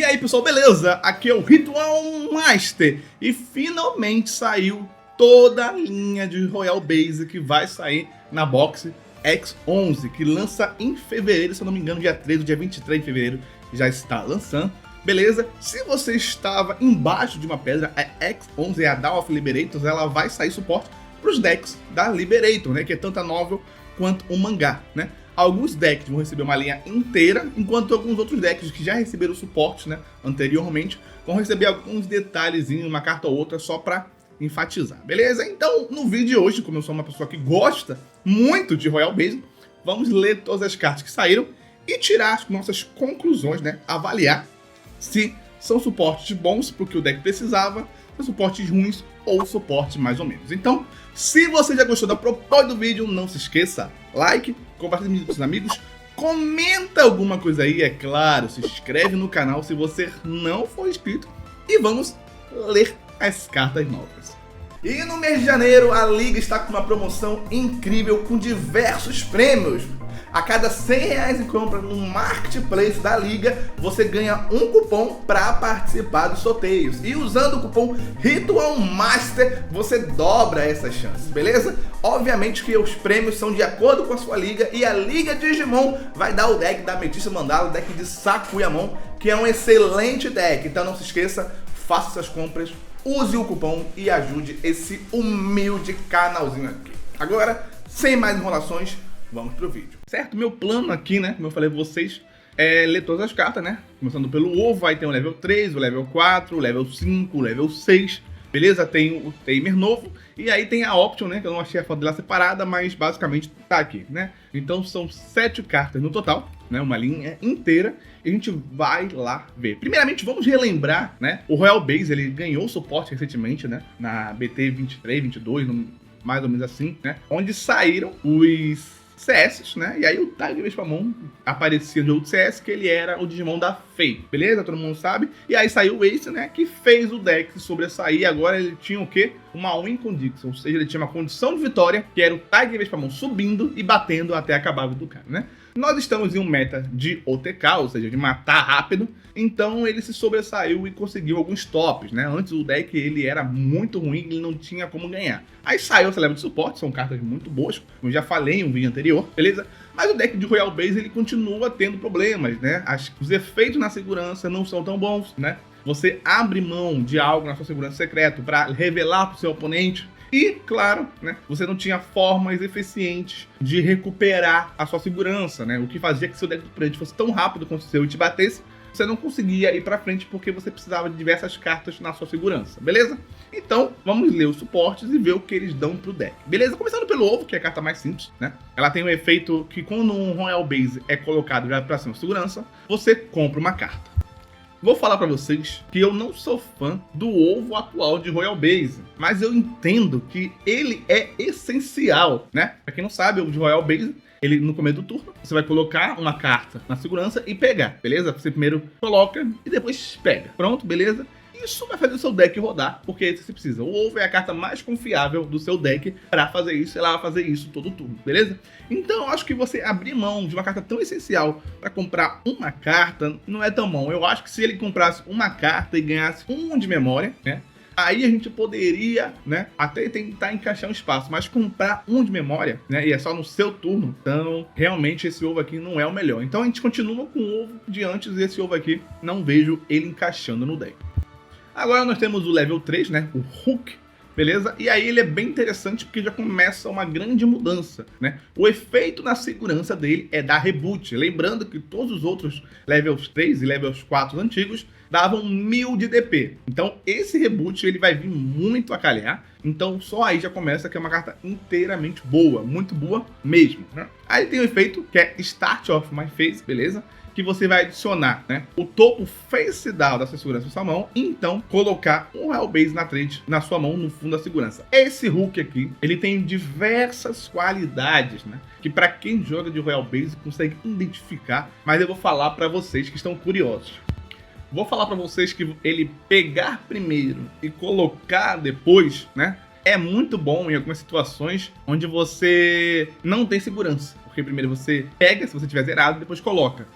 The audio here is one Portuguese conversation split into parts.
aí pessoal, beleza? Aqui é o Ritual Master e finalmente saiu toda a linha de Royal Base que vai sair na box X11, que lança em fevereiro, se eu não me engano, dia 13, dia 23 de fevereiro já está lançando, beleza? Se você estava embaixo de uma pedra, a X11 é a Dawn of Liberators, ela vai sair suporte para os decks da Liberator, né? Que é tanto a novel quanto o mangá, né? Alguns decks vão receber uma linha inteira, enquanto alguns outros decks que já receberam suporte, né, anteriormente, vão receber alguns detalhezinhos, uma carta ou outra, só para enfatizar, beleza? Então, no vídeo de hoje, como eu sou uma pessoa que gosta muito de Royal Base, vamos ler todas as cartas que saíram e tirar as nossas conclusões, né? Avaliar se são suportes bons porque o deck precisava, se suportes ruins ou suporte mais ou menos. Então, se você já gostou da proposta do vídeo, não se esqueça, like, compartilhe com seus amigos, comenta alguma coisa aí, é claro, se inscreve no canal se você não for inscrito e vamos ler as cartas novas. E no mês de janeiro a Liga está com uma promoção incrível com diversos prêmios. A cada R$100 em compra no Marketplace da Liga, você ganha um cupom para participar dos sorteios. E usando o cupom Ritual Master, você dobra essas chances, beleza? Obviamente que os prêmios são de acordo com a sua liga, e a Liga Digimon vai dar o deck da Amethyst Mandala, o deck de Sakuyamon, que é um excelente deck. Então não se esqueça, faça suas compras, use o cupom e ajude esse humilde canalzinho aqui. Agora, sem mais enrolações, vamos pro vídeo. Certo? Meu plano aqui, né, como eu falei pra vocês, é ler todas as cartas, né? Começando pelo ovo, aí tem o level 3, o level 4, o level 5, o level 6, beleza? Tem o Tamer novo, e aí tem a Option, né, que eu não achei a foto dela separada, mas basicamente tá aqui, né? Então são 7 cartas no total, né, uma linha inteira, e a gente vai lá ver. Primeiramente, vamos relembrar, né, o Royal Base, ele ganhou suporte recentemente, né, na BT 23, 22, mais ou menos assim, né, onde saíram os CS, né? E aí o Tiger Vespamon aparecia no outro CS, que ele era o Digimon da Fei, beleza? Todo mundo sabe. E aí saiu o Ace, né? Que fez o deck sobressair. Agora ele tinha o quê? Uma win condition, ou seja, ele tinha uma condição de vitória, que era o Tiger Vespamon subindo e batendo até acabar do cara, né? Nós estamos em um meta de OTK, ou seja, de matar rápido, então ele se sobressaiu e conseguiu alguns tops, né? Antes o deck ele era muito ruim, ele não tinha como ganhar. Aí saiu essa leva de suporte, são cartas muito boas, como eu já falei em um vídeo anterior, beleza? Mas o deck de Royal Base ele continua tendo problemas, né? Os efeitos na segurança não são tão bons, né? Você abre mão de algo na sua segurança secreto para revelar para o seu oponente. E, claro, né, você não tinha formas eficientes de recuperar a sua segurança, né? O que fazia que seu deck de oponente fosse tão rápido quanto o seu e te batesse, você não conseguia ir pra frente porque você precisava de diversas cartas na sua segurança, beleza? Então, vamos ler os suportes e ver o que eles dão pro deck, beleza? Começando pelo ovo, que é a carta mais simples, né? Ela tem um efeito que quando um Royal Base é colocado já pra cima de segurança, você compra uma carta. Vou falar pra vocês que eu não sou fã do ovo atual de Royal Base, mas eu entendo que ele é essencial, né? Pra quem não sabe, o ovo de Royal Base, ele no começo do turno, você vai colocar uma carta na segurança e pegar, beleza? Você primeiro coloca e depois pega. Pronto, beleza? Isso vai fazer o seu deck rodar, porque você precisa. O ovo é a carta mais confiável do seu deck para fazer isso, ela vai fazer isso todo turno, beleza? Então eu acho que você abrir mão de uma carta tão essencial para comprar uma carta não é tão bom. Eu acho que se ele comprasse uma carta e ganhasse um de memória, né? Aí a gente poderia, né, até tentar encaixar um espaço, mas comprar um de memória, né, e é só no seu turno, então realmente esse ovo aqui não é o melhor. Então a gente continua com o ovo de antes e esse ovo aqui não vejo ele encaixando no deck. Agora nós temos o level 3, né, o Hook, beleza? E aí ele é bem interessante porque já começa uma grande mudança, né? O efeito na segurança dele é dar reboot. Lembrando que todos os outros levels 3 e levels 4 antigos davam 1000 de DP. Então esse reboot ele vai vir muito a calhar. Então só aí já começa que é uma carta inteiramente boa, muito boa mesmo, né? Aí tem o efeito que é Start of My Phase, beleza? Que você vai adicionar, né, o topo face down da segurança na sua mão e então colocar um Royal Base na trade na sua mão no fundo da segurança. Esse Hook aqui, ele tem diversas qualidades, né, que para quem joga de Royal Base consegue identificar, mas eu vou falar para vocês que estão curiosos. Vou falar para vocês que ele pegar primeiro e colocar depois, né, é muito bom em algumas situações onde você não tem segurança. Porque primeiro você pega, se você tiver zerado, depois coloca.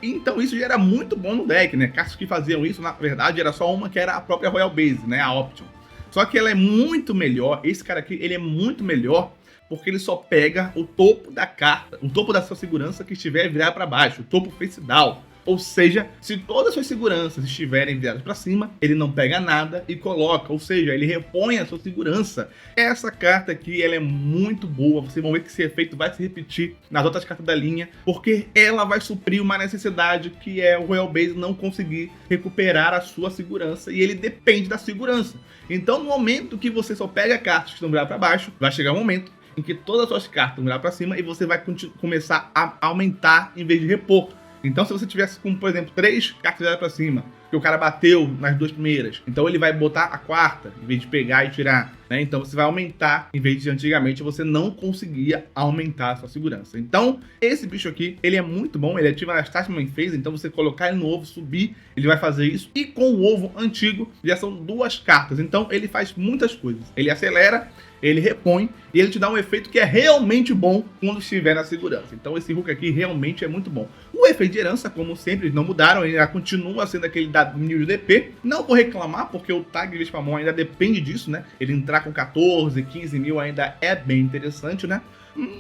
Então isso já era muito bom no deck, né? Cartas que faziam isso, na verdade, era só uma que era a própria Royal Base, né? A Option. Só que ela é muito melhor, esse cara aqui, ele é muito melhor porque ele só pega o topo da carta, o topo da sua segurança que estiver virado para baixo, o topo face down. Ou seja, se todas as suas seguranças estiverem viradas para cima, ele não pega nada e coloca, ou seja, ele repõe a sua segurança. Essa carta aqui, ela é muito boa, vocês vão ver que esse efeito vai se repetir nas outras cartas da linha, porque ela vai suprir uma necessidade que é o Royal Base não conseguir recuperar a sua segurança, e ele depende da segurança. Então, no momento que você só pega cartas que estão viradas para baixo, vai chegar um momento em que todas as suas cartas vão virar para cima e você vai começar a aumentar em vez de repor. Então, se você tivesse com, por exemplo, 3 cartas viradas para cima, que o cara bateu nas 2 primeiras, então ele vai botar a quarta, em vez de pegar e tirar, né? Então você vai aumentar, em vez de antigamente você não conseguia aumentar a sua segurança. Então, esse bicho aqui, ele é muito bom, ele ativa nas Tasman Phase, então você colocar ele no ovo, subir, ele vai fazer isso. E com o ovo antigo, já são 2 cartas, então ele faz muitas coisas. Ele acelera, ele repõe e ele te dá um efeito que é realmente bom quando estiver na segurança. Então esse Hulk aqui realmente é muito bom. O efeito de herança, como sempre, eles não mudaram, ele continua sendo aquele da 1000 de DP. Não vou reclamar, porque o tag de Vespamon ainda depende disso, né? Ele entrar com 14, 15 mil ainda é bem interessante, né?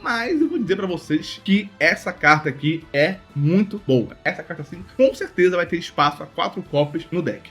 Mas eu vou dizer pra vocês que essa carta aqui é muito boa. Essa carta, assim, com certeza vai ter espaço a 4 cópias no deck.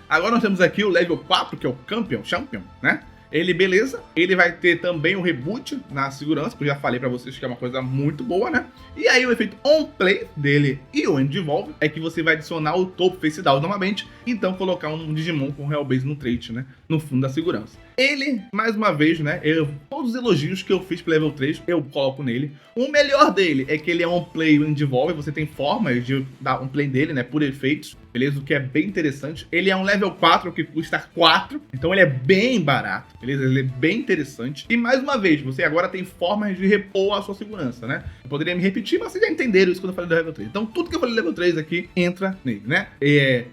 Agora nós temos aqui o level 4, que é o Champion, né? Ele, beleza, ele vai ter também o reboot na segurança, que eu já falei pra vocês que é uma coisa muito boa, né? E aí o efeito on play dele e o End Evolve é que você vai adicionar o topo face down novamente, então colocar um Digimon com Royal Base no trait, né? No fundo da segurança. Ele, mais uma vez, né? Todos os elogios que eu fiz pro level 3, eu coloco nele. O melhor dele é que ele é on play e End Evolve, você tem formas de dar on play dele, né? Por efeitos. Beleza? O que é bem interessante. Ele é um level 4 que custa 4, então ele é bem barato, beleza? Ele é bem interessante. E mais uma vez, você agora tem formas de repor a sua segurança, né? Eu poderia me repetir, mas vocês já entenderam isso quando eu falei do level 3. Então tudo que eu falei do level 3 aqui entra nele, né?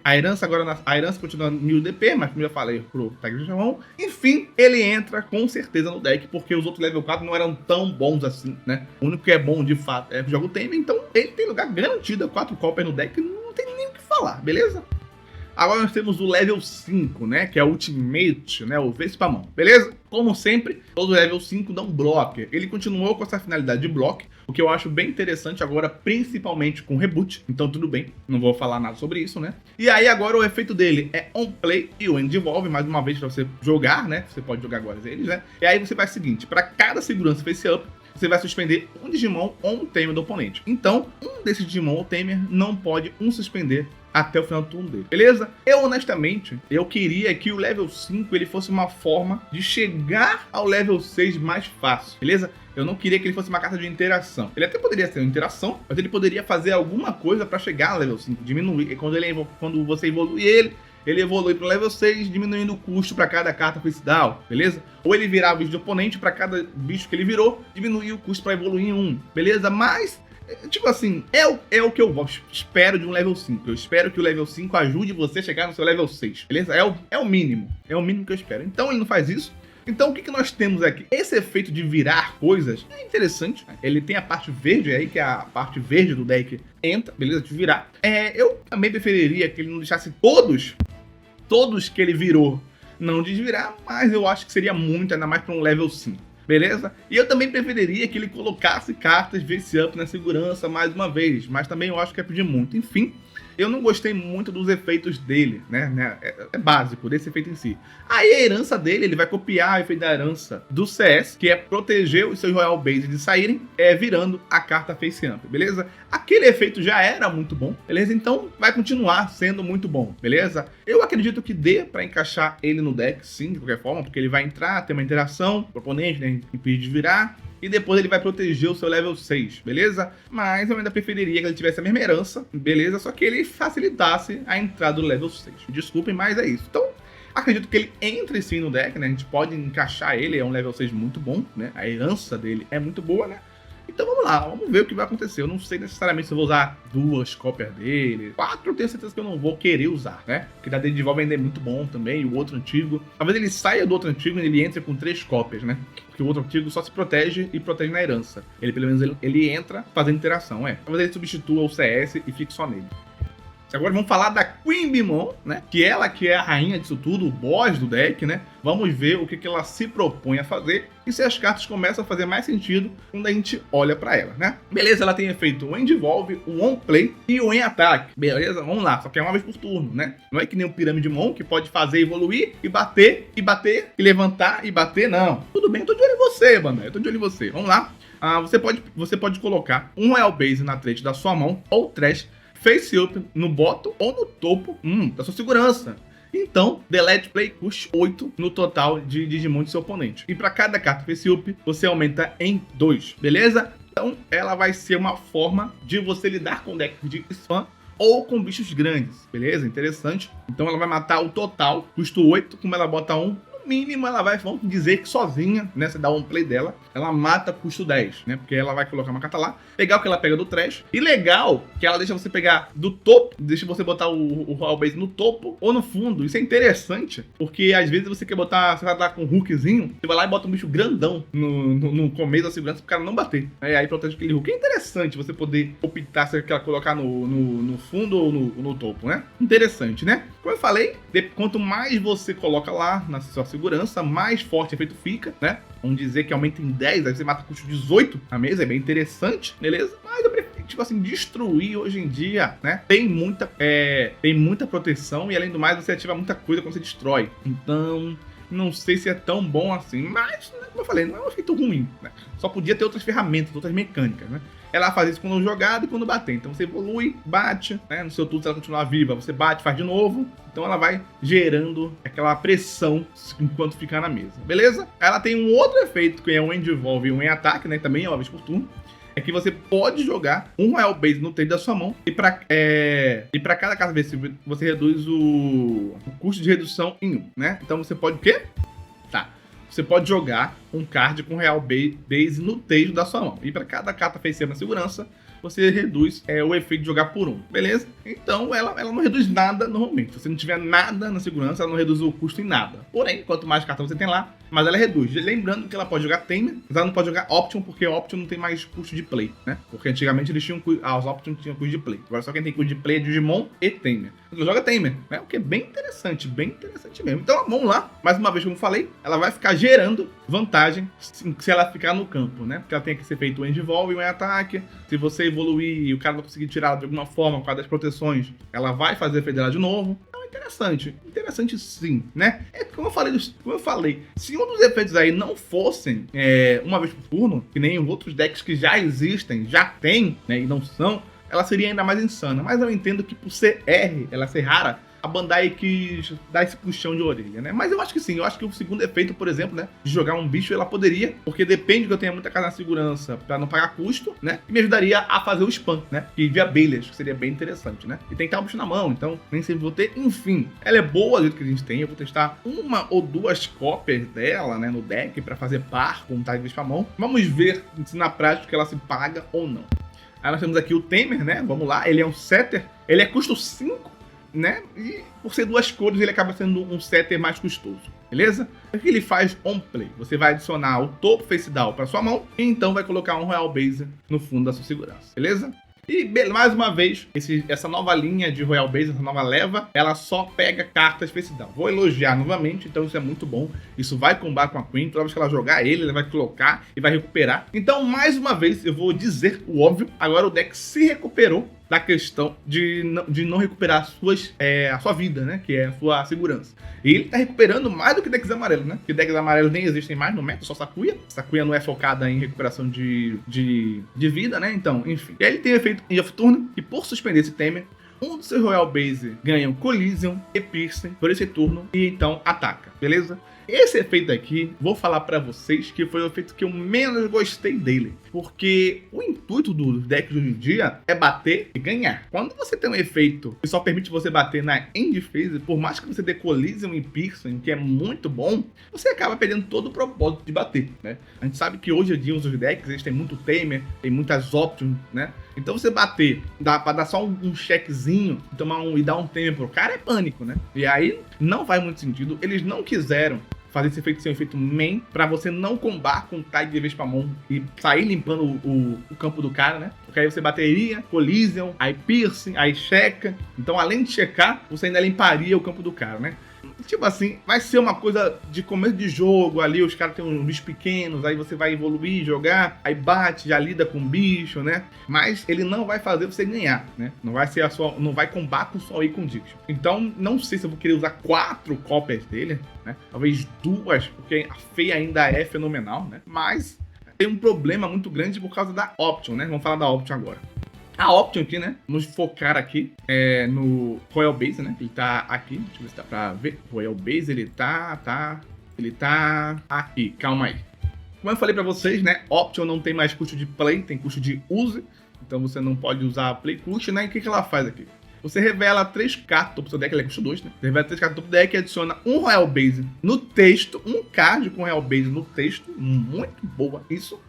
A herança agora, a herança continua 1000 DP, mas como eu já falei pro Tag de Jamon. Enfim, ele entra com certeza no deck, porque os outros level 4 não eram tão bons assim, né? O único que é bom de fato é o jogo Tame, então ele tem lugar garantido, 4 cópias no deck, não tem nem o que falar, beleza? Agora nós temos o level 5, né, que é o Ultimate, né, o Vespamon, beleza? Como sempre, todo level 5 dá um blocker. Ele continuou com essa finalidade de block, o que eu acho bem interessante agora, principalmente com reboot. Então tudo bem, não vou falar nada sobre isso, né? E aí agora o efeito dele é on play e o End Evolve, mais uma vez para você jogar, né? Você pode jogar agora eles, né? E aí você faz o seguinte, para cada segurança face up, você vai suspender um Digimon ou um Tamer do oponente. Então, um desses Digimon ou Tamer não pode suspender até o final do turno dele, beleza? Eu, honestamente, eu queria que o level 5 ele fosse uma forma de chegar ao level 6 mais fácil, beleza? Eu não queria que ele fosse uma carta de interação. Ele até poderia ser uma interação, mas ele poderia fazer alguma coisa para chegar ao level 5, diminuir. E quando você evolui ele evolui para o level 6, diminuindo o custo para cada carta face down, beleza? Ou ele virar o bicho de oponente, para cada bicho que ele virou, diminuir o custo para evoluir em 1, beleza? Mas, tipo assim, é o que eu espero de um level 5. Eu espero que o level 5 ajude você a chegar no seu level 6, beleza? É o mínimo que eu espero. Então ele não faz isso. Então o que nós temos aqui? Esse efeito de virar coisas é interessante. Ele tem a parte verde aí, que é a parte verde do deck entra, beleza? De virar. Eu também preferiria que ele não deixasse todos que ele virou não desvirar, mas eu acho que seria muito, ainda mais para um level 5, beleza? E eu também preferiria que ele colocasse cartas face up na segurança mais uma vez, mas também eu acho que é pedir muito. Enfim, eu não gostei muito dos efeitos dele, né? É básico, desse efeito em si. Aí a herança dele, ele vai copiar o efeito da herança do CS, que é proteger os seus Royal Base de saírem, virando a carta face up, beleza? Aquele efeito já era muito bom, beleza? Então vai continuar sendo muito bom, beleza? Eu acredito que dê pra encaixar ele no deck, sim, de qualquer forma, porque ele vai entrar, ter uma interação com o oponente, né? Impedir de virar. E depois ele vai proteger o seu level 6, beleza? Mas eu ainda preferiria que ele tivesse a mesma herança, beleza? Só que ele facilitasse a entrada do level 6. Desculpem, mas é isso. Então, acredito que ele entre sim no deck, né? A gente pode encaixar ele, é um level 6 muito bom, né? A herança dele é muito boa, né? Então vamos lá, vamos ver o que vai acontecer. Eu não sei necessariamente se eu vou usar 2 cópias dele. 4 eu tenho certeza que eu não vou querer usar, né? Porque da Edivolve ainda é muito bom também, e o outro antigo. Talvez ele saia do outro antigo e ele entre com 3 cópias, né? Porque o outro antigo só se protege e protege na herança. Ele, pelo menos, ele entra fazendo interação, Talvez ele substitua o CS e fique só nele. Agora vamos falar da Queen Beemon, né? Que é a rainha disso tudo, o boss do deck, né? Vamos ver o que ela se propõe a fazer e se as cartas começam a fazer mais sentido quando a gente olha pra ela, né? Beleza, ela tem efeito o Endevolve, o On Play e o Em Ataque. Beleza, vamos lá, só que é uma vez por turno, né? Não é que nem o Pirâmide Mon, que pode fazer evoluir e bater, e levantar e bater, não. Tudo bem, eu tô de olho em você, Bandai, eu tô de olho em você. Vamos lá. Você pode colocar um Royal Base na trade da sua mão ou trash face up no bottom ou no topo da sua segurança. Então, delete play custe 8 no total de Digimon do seu oponente. E para cada carta face up, você aumenta em 2, beleza? Então, ela vai ser uma forma de você lidar com deck de spam ou com bichos grandes, beleza? Interessante. Então, ela vai matar o total, custo 8, como ela bota 1. Mínimo ela vai, vamos dizer que sozinha, né, você dá um play dela, ela mata custo 10, né, porque ela vai colocar uma carta lá, legal que ela pega do trash, e legal que ela deixa você pegar do topo, deixa você botar o Royal Base no topo ou no fundo. Isso é interessante, porque às vezes você quer botar, você vai dar com um hookzinho, você vai lá e bota um bicho grandão no começo da segurança pro cara não bater, aí protege aquele hook. É interessante você poder optar se quer colocar no fundo ou no topo, né, interessante, né. Como eu falei, quanto mais você coloca lá na sua segurança, mais forte o efeito fica, né? Vamos dizer que aumenta em 10, aí você mata custo 18 na mesa, é bem interessante, beleza? Mas eu prefiro, tipo assim, destruir hoje em dia, né? Tem muita proteção e além do mais você ativa muita coisa quando você destrói. Então, não sei se é tão bom assim, mas, né, como eu falei, não é um efeito ruim, né? Só podia ter outras ferramentas, outras mecânicas, né? Ela faz isso quando jogada e quando bater. Então você evolui, bate, né? No seu turno, se ela continuar viva, você bate, faz de novo. Então ela vai gerando aquela pressão enquanto ficar na mesa, beleza? Ela tem um outro efeito que é um Endevolve e um Em Ataque, né? Também é uma vez por turno. É que você pode jogar um Royal Base no trade da sua mão e pra cada carta vencível você reduz o custo de redução em 1, né? Então você pode o quê? Tá. Você pode jogar um card com Royal Base no tejo da sua mão. E para cada carta face na segurança, você reduz o efeito de jogar por 1, beleza? Então ela não reduz nada normalmente. Se você não tiver nada na segurança, ela não reduz o custo em nada. Porém, quanto mais cartão você tem lá, mais ela reduz. Lembrando que ela pode jogar Tamer, mas ela não pode jogar Option, porque Option não tem mais custo de play, né? Porque antigamente eles tinham os Option tinham custo de play. Agora só quem tem custo de play é Digimon e Tamer. Ela joga Tamer, né? O que é bem interessante mesmo. Então vamos lá, mais uma vez como eu falei, ela vai ficar gerando vantagem se ela ficar no campo, né? Porque ela tem que ser feito um Endevolve e um ataque. Se você evoluir e o cara não conseguir tirar ela de alguma forma por causa das proteções, ela vai fazer efeito dela de novo. Então é interessante sim, né? É como eu falei, se um dos efeitos aí não fossem uma vez por turno, que nem os outros decks que já existem, já tem, né, e não são, ela seria ainda mais insana. Mas eu entendo que por ser R, ela ser rara, a Bandai quis dar esse puxão de orelha, né? Mas eu acho que sim, eu acho que o segundo efeito, por exemplo, né, de jogar um bicho, ela poderia, porque depende que eu tenha muita casa na segurança pra não pagar custo, né? E me ajudaria a fazer o spam, né? Que via abelhas, que seria bem interessante, né? E tem que estar um bicho na mão, então nem sempre vou ter. Enfim, ela é boa do jeito que a gente tem. Eu vou testar 1 ou 2 cópias dela, né, no deck pra fazer par com o Tiger Spamon. Vamos ver se na prática ela se paga ou não. Aí nós temos aqui o Tamer, né? Vamos lá, ele é um setter, ele é custo 5, né? E por ser 2 cores, ele acaba sendo um setter mais custoso, beleza? O que ele faz on play? Você vai adicionar o topo face down para sua mão e então vai colocar um Royal Base no fundo da sua segurança, beleza? E mais uma vez, essa nova linha de Royal Base, essa nova leva, ela só pega cartas face down. Vou elogiar novamente, então isso é muito bom. Isso vai combar com a Queen, toda vez que ela jogar ele, ela vai colocar e vai recuperar. Então, mais uma vez, eu vou dizer o óbvio. Agora o deck se recuperou da questão de não recuperar a sua vida, né? Que é a sua segurança. E ele tá recuperando mais do que decks amarelos, né? Porque decks amarelos nem existem mais no meta, só Sakuya. Sakuya não é focada em recuperação de vida, né? Então, enfim. E aí ele tem o efeito End of Turn, e por suspender esse Tamer, um dos seus Royal Base ganha Collision e Piercing por esse turno e então ataca, beleza? Esse efeito aqui, vou falar pra vocês que foi o efeito que eu menos gostei dele, porque o intuito dos decks de hoje em dia é bater e ganhar. Quando você tem um efeito que só permite você bater na end phase, por mais que você dê Collision e Piercing, que é muito bom, você acaba perdendo todo o propósito de bater, né? A gente sabe que hoje em dia os decks, eles têm muito Tamer, tem muitas options, né? Então você bater, pra dar só um checkzinho e dar um Tamer pro cara é pânico, né? E aí não faz muito sentido. Eles não quiseram fazer esse efeito ser um efeito main, pra você não combar com o Tide de Vespamon e sair limpando o campo do cara, né? Porque aí você bateria, Collision, aí Piercing, aí checa. Então, além de checar, você ainda limparia o campo do cara, né? Tipo assim, vai ser uma coisa de começo de jogo ali, os caras têm uns bichos pequenos, aí você vai evoluir, jogar, aí bate, já lida com o bicho, né? Mas ele não vai fazer você ganhar, né? Não vai combater com só com Diction. Então, não sei se eu vou querer usar 4 cópias dele, né? Talvez 2, porque a Fei ainda é fenomenal, né? Mas tem um problema muito grande por causa da Option, né? Vamos falar da Option agora. A Option aqui, né? Vamos focar aqui no Royal Base, né? Ele tá aqui. Deixa eu ver se dá pra ver. Royal Base, ele tá aqui. Calma aí. Como eu falei pra vocês, né? Option não tem mais custo de play, tem custo de use. Então você não pode usar play custo, né? E o que ela faz aqui? Você revela 3 cartas do seu deck, ele custa 2, né? Você revela 3 cartas do deck e adiciona um Royal Base no texto, um card com Royal Base no texto. Muito boa isso.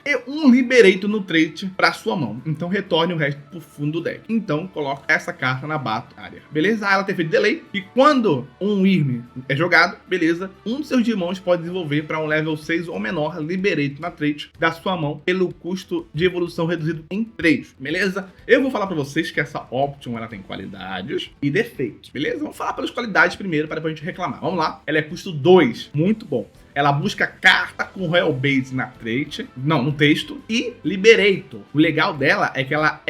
E um Liberator no trait para sua mão. Então retorne o resto pro fundo do deck. Então coloca essa carta na batalha. Beleza? Ela tem feito delay. E quando um Wyrm é jogado, beleza, um de seus Digimons pode desenvolver para um level 6 ou menor Liberator na trait da sua mão pelo custo de evolução reduzido em 3. Beleza? Eu vou falar para vocês que essa Option ela tem qualidades e defeitos. Beleza? Vamos falar pelas qualidades primeiro para depois a gente reclamar. Vamos lá. Ela é custo 2. Muito bom. Ela busca carta com Royal Base na trait, no texto, e Liberator. O legal dela é que ela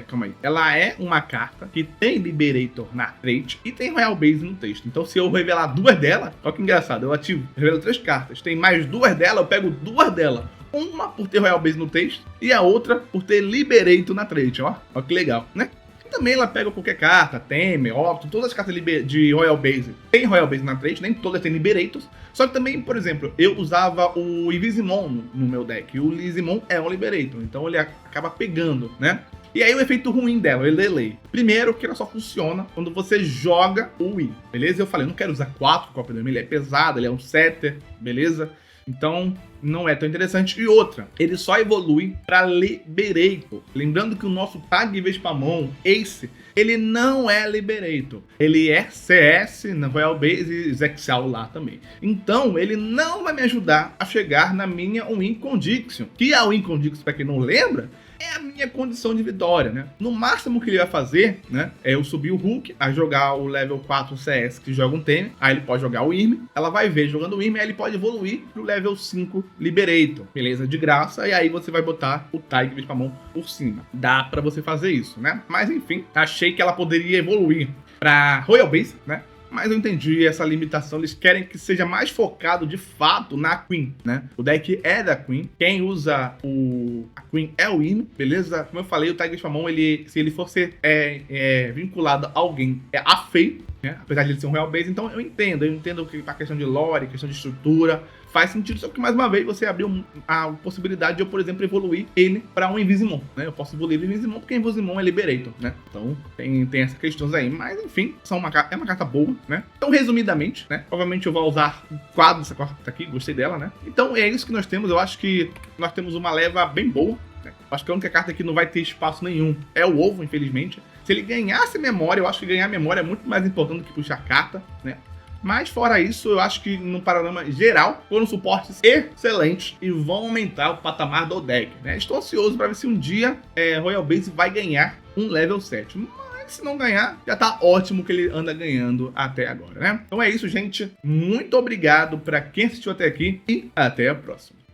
calma aí. Ela é uma carta que tem Liberator na trait e tem Royal Base no texto. Então se eu revelar 2 dela, olha que engraçado, eu ativo, revelo 3 cartas, tem mais 2 dela, eu pego 2 dela. Uma por ter Royal Base no texto e a outra por ter Liberator na trait, ó que legal, né? Também ela pega qualquer carta, Tamer, Option, todas as cartas de Royal Base tem Royal Base na trait, nem todas têm Liberators. Só que também, por exemplo, eu usava o Invizimon no meu deck, e o Lizimon é um Liberator, então ele acaba pegando, né? E aí o efeito ruim dela, ele delay. Primeiro que ela só funciona quando você joga o Wii, beleza? Eu falei, eu não quero usar 4 cópias dele, ele é pesado, ele é um setter, beleza? Então, não é tão interessante. E outra, ele só evolui para Liberator. Lembrando que o nosso Tag Vespamon Ace, ele não é Liberator. Ele é CS, na Royal Base e Zexal lá também. Então, ele não vai me ajudar a chegar na minha Win Condition. Que a Win Condition, para quem não lembra, é a minha condição de vitória, né? No máximo que ele vai fazer, né, é eu subir o Hulk a jogar o level 4 CS que joga um Tamer, aí ele pode jogar o Wyrm, ela vai ver jogando o Wyrm, aí ele pode evoluir pro level 5 Liberator, beleza? De graça, e aí você vai botar o Tiger Vespamon por cima. Dá pra você fazer isso, né? Mas enfim, achei que ela poderia evoluir pra Royal Base, né? Mas eu entendi essa limitação, eles querem que seja mais focado de fato na Queen, né? O deck é da Queen, quem usa a Queen é o Wyrm, beleza? Como eu falei, o Tiger Vespamon, se ele for ser vinculado a alguém, é a Fei, né? Apesar de ele ser um Royal Base, então eu entendo que a questão de lore, questão de estrutura, faz sentido, só que mais uma vez você abriu a possibilidade de eu, por exemplo, evoluir ele para um Invizimon, né? Eu posso evoluir o Invizimon porque Invizimon é Liberator, né? Então tem essas questões aí, mas enfim, é uma carta boa, né? Então, resumidamente, né? Provavelmente eu vou usar o quadro dessa carta aqui, gostei dela, né? Então é isso que nós temos, eu acho que nós temos uma leva bem boa, né? Acho que a única carta que não vai ter espaço nenhum é o Ovo, infelizmente. Se ele ganhasse memória, eu acho que ganhar memória é muito mais importante do que puxar carta, né? Mas fora isso, eu acho que no panorama geral, foram suportes excelentes e vão aumentar o patamar do deck, né? Estou ansioso para ver se um dia Royal Base vai ganhar um level 7. Mas se não ganhar, já tá ótimo que ele anda ganhando até agora, né? Então é isso, gente. Muito obrigado para quem assistiu até aqui e até a próxima.